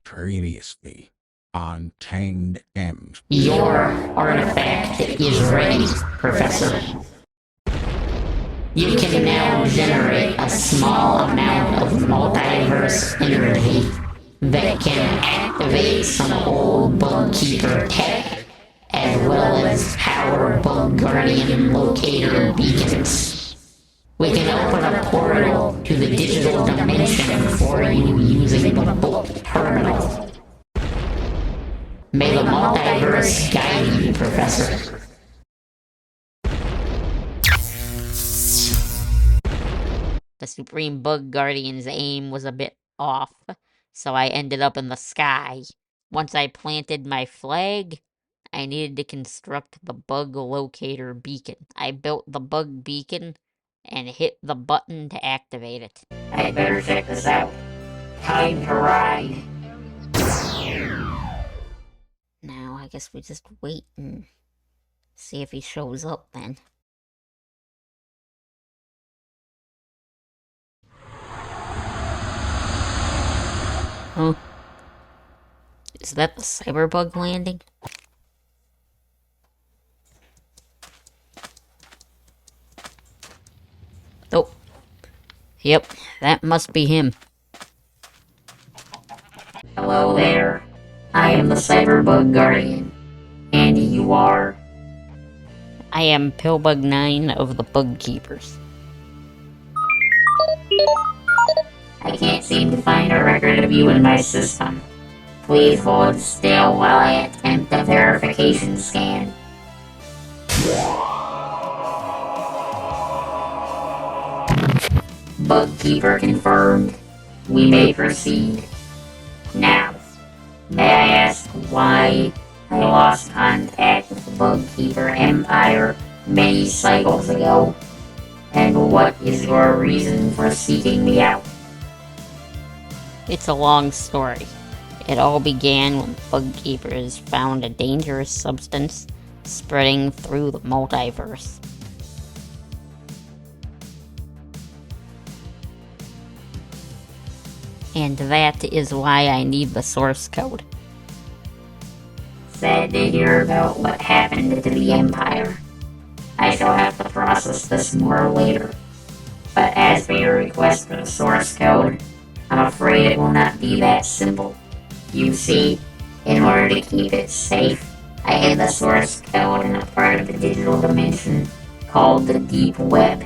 Previously on Tamed M's. Your artifact is ready, Professor. You can now generate a small amount of multiverse energy that can activate some old Bugkeeper tech, as well as power Bug Guardian locator beacons. We can open a portal to the digital dimension for you using the book terminal. May the multiverse guide you, Professor. The Supreme Bug Guardian's aim was a bit off, so I ended up in the sky. Once I planted my flag, I needed to construct the bug locator beacon. I built the bug beacon and hit the button to activate it. I'd better check this out. Time to ride. Now, I guess we just wait and see if he shows up then. Huh? Is that the Cyberbug landing? Oh. Yep, that must be him. Hello there. I am the Cyberbug Guardian. And you are? I am Pillbug 9 of the Bug Keepers. I can't seem to find a record of you in my system. Please hold still while I attempt a verification scan. Bugkeeper confirmed. We may proceed. Now, may I ask why I lost contact with the Bugkeeper Empire many cycles ago? And what is your reason for seeking me out? It's a long story. It all began when Bugkeepers found a dangerous substance spreading through the multiverse. And that is why I need the source code. Sad to hear about what happened to the Empire. I shall have to process this more later. But as for your request for the source code, I'm afraid it will not be that simple. You see, in order to keep it safe, I hid the source code in a part of the digital dimension called the Deep Web.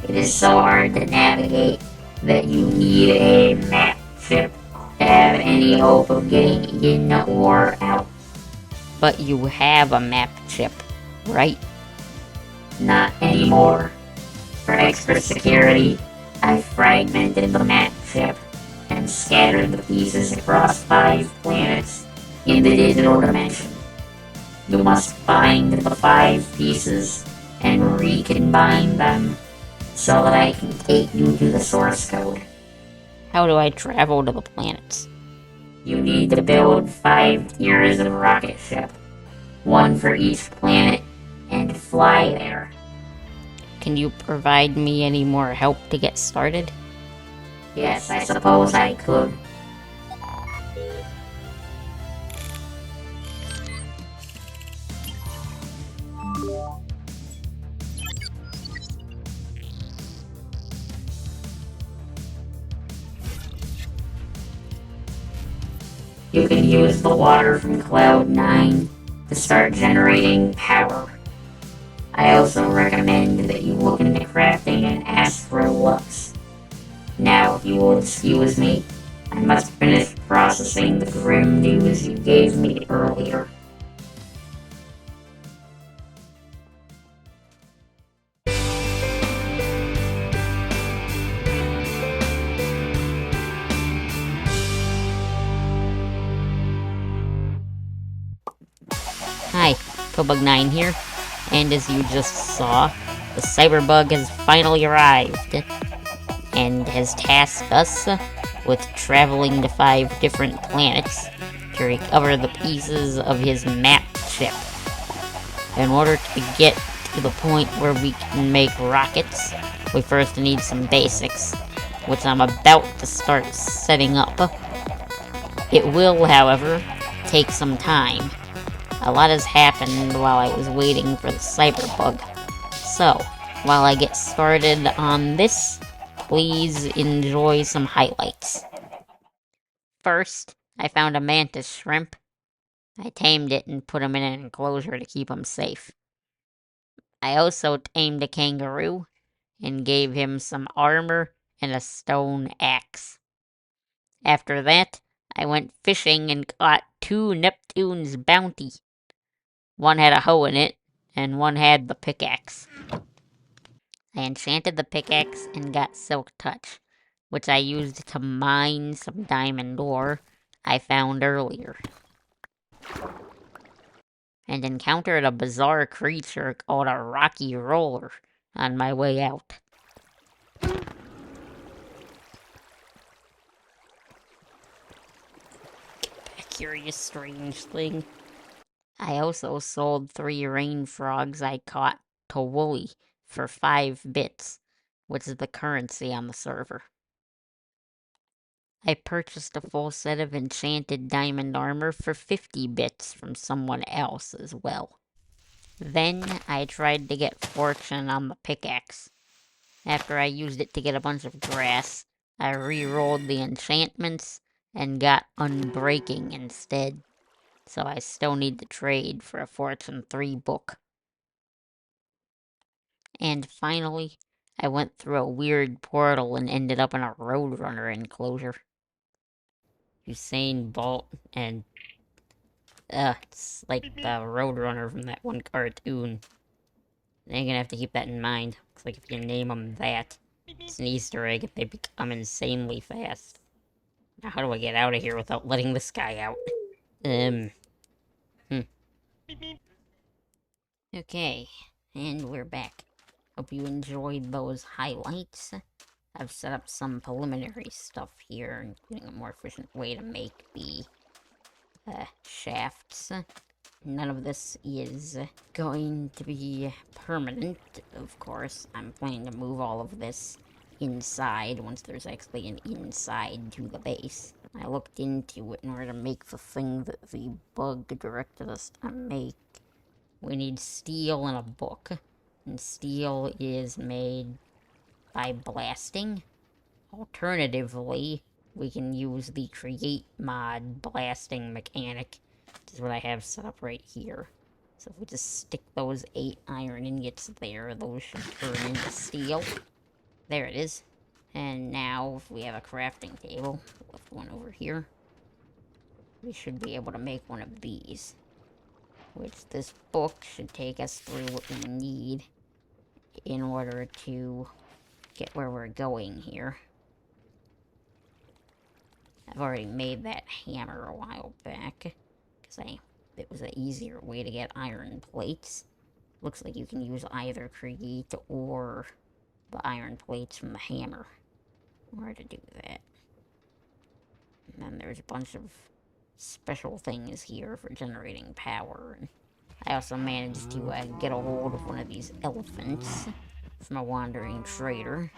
It is so hard to navigate that you need a map chip to have any hope of getting in or out. But you have a map chip, right? Not anymore. For extra security, I fragmented the map chip and scattered the pieces across 5 planets in the digital dimension. You must find the 5 pieces and recombine them so that I can take you to the source code. How do I travel to the planets? You need to build 5 tiers of rocket ship, 1 for each planet, and fly there. Can you provide me any more help to get started? Yes, I suppose I could. You can use the water from Cloud 9 to start generating power. I also recommend that you look into crafting an Astrolux. Now, if you will excuse me, I must finish processing the grim news you gave me earlier. Hi, Pillbug9 here, and as you just saw, the Cyberbug has finally arrived, and has tasked us with traveling to 5 different planets to recover the pieces of his map chip. In order to get to the point where we can make rockets, we first need some basics, which I'm about to start setting up. It will, however, take some time. A lot has happened while I was waiting for the Cyberbug. So, while I get started on this, please enjoy some highlights. First, I found a mantis shrimp. I tamed it and put him in an enclosure to keep him safe. I also tamed a kangaroo and gave him some armor and a stone axe. After that, I went fishing and caught 2 Neptune's bounty. One had a hoe in it, and one had the pickaxe. I enchanted the pickaxe and got Silk Touch, which I used to mine some diamond ore I found earlier. And encountered a bizarre creature called a rocky roller on my way out. Get back here, you strange thing. I also sold 3 rain frogs I caught to Wooly for 5 bits, which is the currency on the server. I purchased a full set of enchanted diamond armor for 50 bits from someone else as well. Then I tried to get fortune on the pickaxe. After I used it to get a bunch of grass, I re-rolled the enchantments and got unbreaking instead. So I still need to trade for a Fortune 3 book. And finally, I went through a weird portal and ended up in a Roadrunner enclosure. Usain Bolt and it's like the Roadrunner from that one cartoon. You're gonna have to keep that in mind. Looks like if you name them that, it's an Easter egg if they become insanely fast. Now how do I get out of here without letting this guy out? Okay, and we're back. Hope you enjoyed those highlights. I've set up some preliminary stuff here, including a more efficient way to make the shafts. None of this is going to be permanent, of course. I'm planning to move all of this inside once there's actually an inside to the base. I looked into it in order to make the thing that the bug directed us to make. We need steel and a book. And steel is made by blasting. Alternatively, we can use the create mod blasting mechanic, which is what I have set up right here. So if we just stick those 8 iron ingots there, those should turn into steel. There it is. And now, if we have a crafting table, left one over here, we should be able to make one of these. Which this book should take us through what we need in order to get where we're going here. I've already made that hammer a while back, because it was an easier way to get iron plates. Looks like you can use either create or the iron plates from the hammer in order to do that. And then there's a bunch of special things here for generating power. And I also managed to get a hold of one of these elephants from a wandering trader.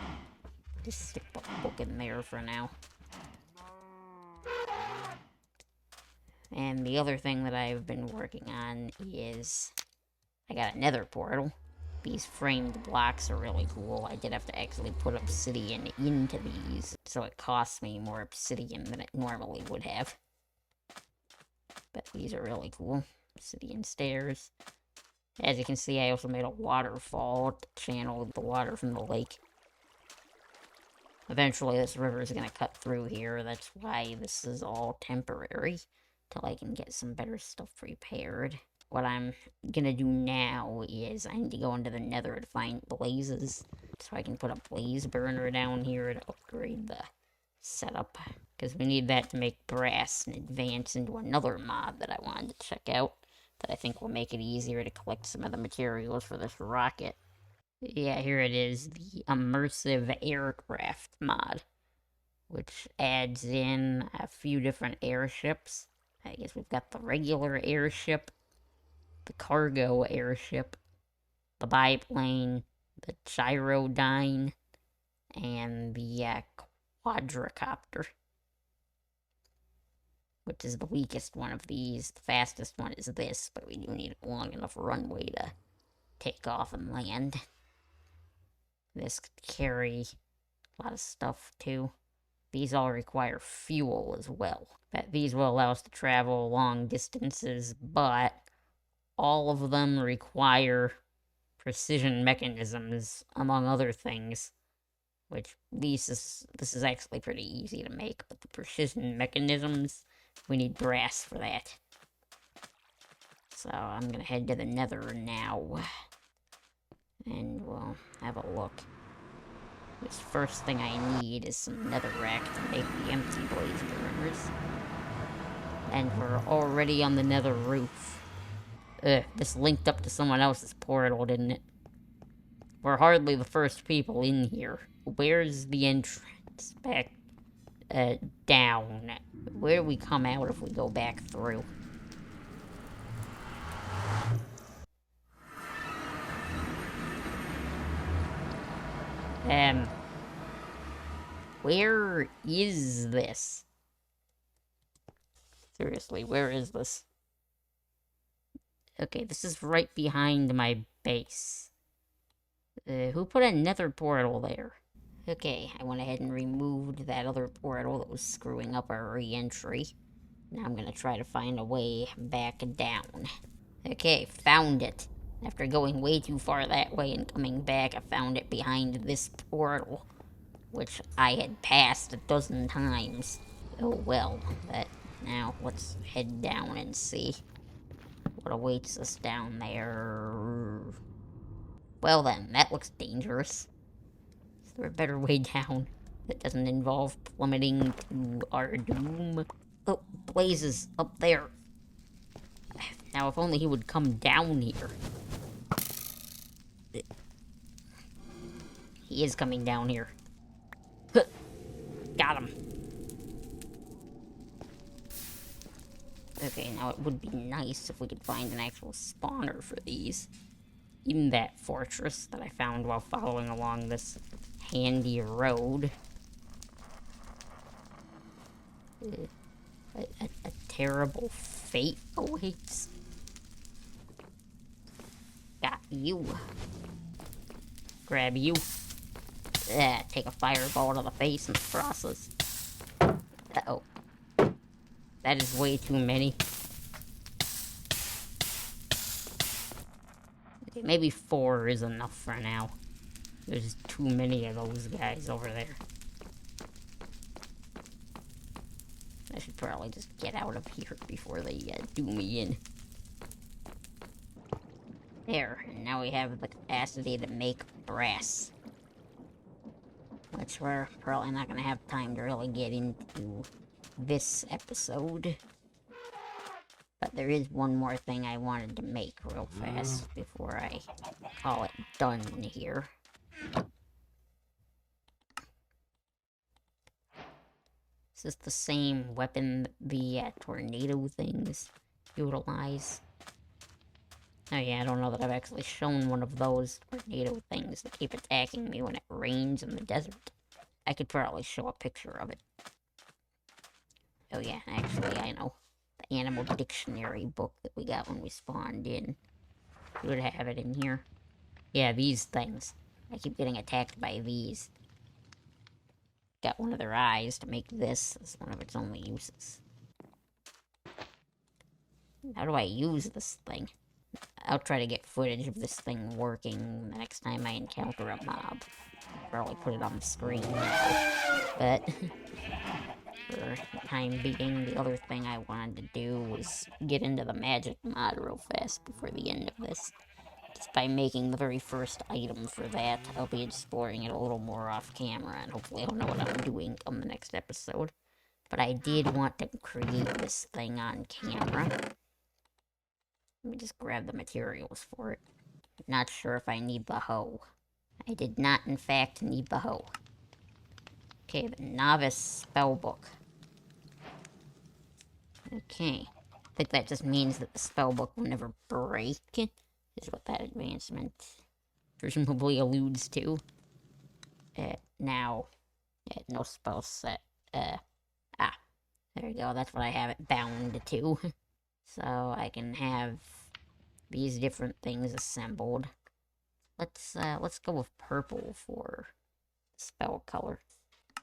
Just stick the book in there for now. And the other thing that I've been working on is I got a nether portal. These framed blocks are really cool. I did have to actually put obsidian into these, so it costs me more obsidian than it normally would have. But these are really cool. Obsidian stairs. As you can see, I also made a waterfall to channel the water from the lake. Eventually, this river is going to cut through here. That's why this is all temporary, till I can get some better stuff prepared. What I'm gonna do now is I need to go into the nether to find blazes, so I can put a blaze burner down here to upgrade the setup, because we need that to make brass and advance into another mod that I wanted to check out, that I think will make it easier to collect some of the materials for this rocket. Yeah, here it is, the immersive aircraft mod, which adds in a few different airships. I guess we've got the regular airship, the cargo airship, the biplane, the gyrodyne, and the quadricopter. which is the weakest one of these. The fastest one is this, but we do need a long enough runway to take off and land. This could carry a lot of stuff, too. These all require fuel as well. But these will allow us to travel long distances, but all of them require precision mechanisms, among other things. Which, this is actually pretty easy to make, but the precision mechanisms, we need brass for that. So, I'm gonna head to the nether now. And we'll have a look. This first thing I need is some netherrack to make the empty blaze burners. And we're already on the nether roof. This linked up to someone else's portal, didn't it? We're hardly the first people in here. Where's the entrance? Back, down. Where do we come out if we go back through? Where is this? Seriously, where is this? Okay, this is right behind my base. Who put a nether portal there? Okay, I went ahead and removed that other portal that was screwing up our re-entry. Now I'm gonna try to find a way back down. Okay, found it. After going way too far that way and coming back, I found it behind this portal, which I had passed a dozen times. Oh well, but now let's head down and see what awaits us down there. Well then, that looks dangerous. Is there a better way down that doesn't involve plummeting to our doom? Oh, blazes up there. Now, if only he would come down here. He is coming down here. Got him. Okay, now it would be nice if we could find an actual spawner for these. In that fortress that I found while following along this handy road. A terrible fate awaits. Got you. Grab you. Take a fireball to the face in the process. Uh-oh. That is way too many. Okay, maybe 4 is enough for now. There's too many of those guys over there. I should probably just get out of here before they do me in. There, and now we have the capacity to make brass. Which we're probably not going to have time to really get into this episode. But there is one more thing I wanted to make real fast before I call it done here. This is the same weapon that the tornado things utilize. Oh yeah, I don't know that I've actually shown one of those tornado things that keep attacking me when it rains in the desert. I could probably show a picture of it. Oh yeah, actually, I know. The animal dictionary book that we got when we spawned in. You would have it in here. Yeah, these things. I keep getting attacked by these. Got one of their eyes to make this as one of its only uses. How do I use this thing? I'll try to get footage of this thing working the next time I encounter a mob. I'll probably put it on the screen now. But for the time being, the other thing I wanted to do was get into the magic mod real fast before the end of this. Just by making the very first item for that, I'll be exploring it a little more off camera, and hopefully I'll know what I'm doing on the next episode. But I did want to create this thing on camera. Let me just grab the materials for it. Not sure if I need the hoe. I did not, in fact, need the hoe. Okay, the novice spellbook. Okay. I think that just means that the spellbook will never break, is what that advancement presumably alludes to. Now, no spell set. There you go, that's what I have it bound to. So I can have these different things assembled. Let's go with purple for spell color.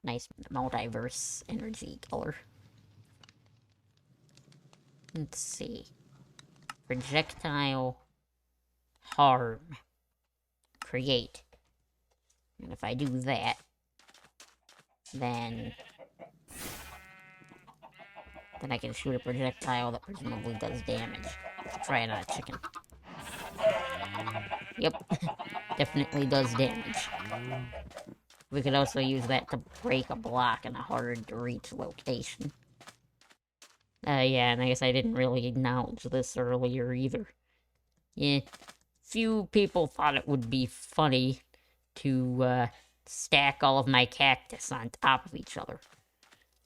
Nice multiverse energy color. Let's see. Projectile harm. Create. And if I do that, then I can shoot a projectile that presumably does damage. Try it on a chicken. Yep, definitely does damage. We could also use that to break a block in a hard-to-reach location. Yeah, and I guess I didn't really acknowledge this earlier either. Yeah, few people thought it would be funny to stack all of my cactus on top of each other.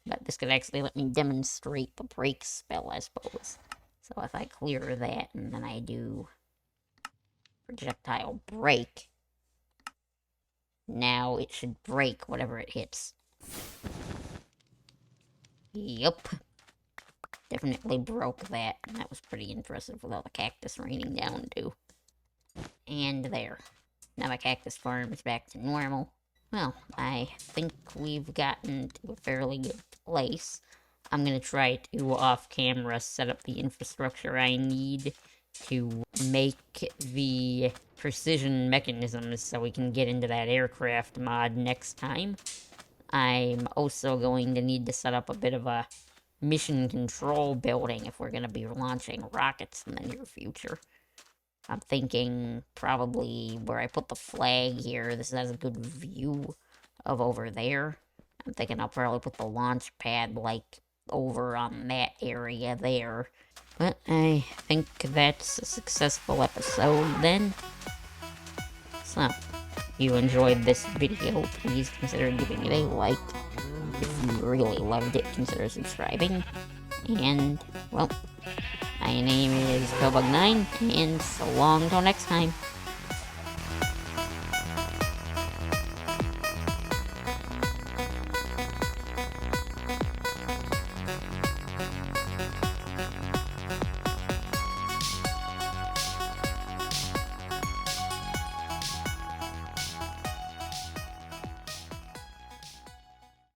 But this could actually let me demonstrate the break spell, I suppose. So if I clear that, and then I do projectile break, now it should break whatever it hits. Yup. Definitely broke that, and that was pretty impressive with all the cactus raining down, too. And there. Now my cactus farm is back to normal. Well, I think we've gotten to a fairly good place. I'm gonna try to, off-camera, set up the infrastructure I need to make the precision mechanisms so we can get into that aircraft mod next time. I'm also going to need to set up a bit of a mission control building if we're gonna be launching rockets in the near future. I'm thinking probably where I put the flag here, this has a good view of over there. I'm thinking I'll probably put the launch pad, like, over on that area there. But I think that's a successful episode then. So, if you enjoyed this video, please consider giving it a like. If you really loved it, consider subscribing. And, well, my name is Cyberbug9, and so long till next time.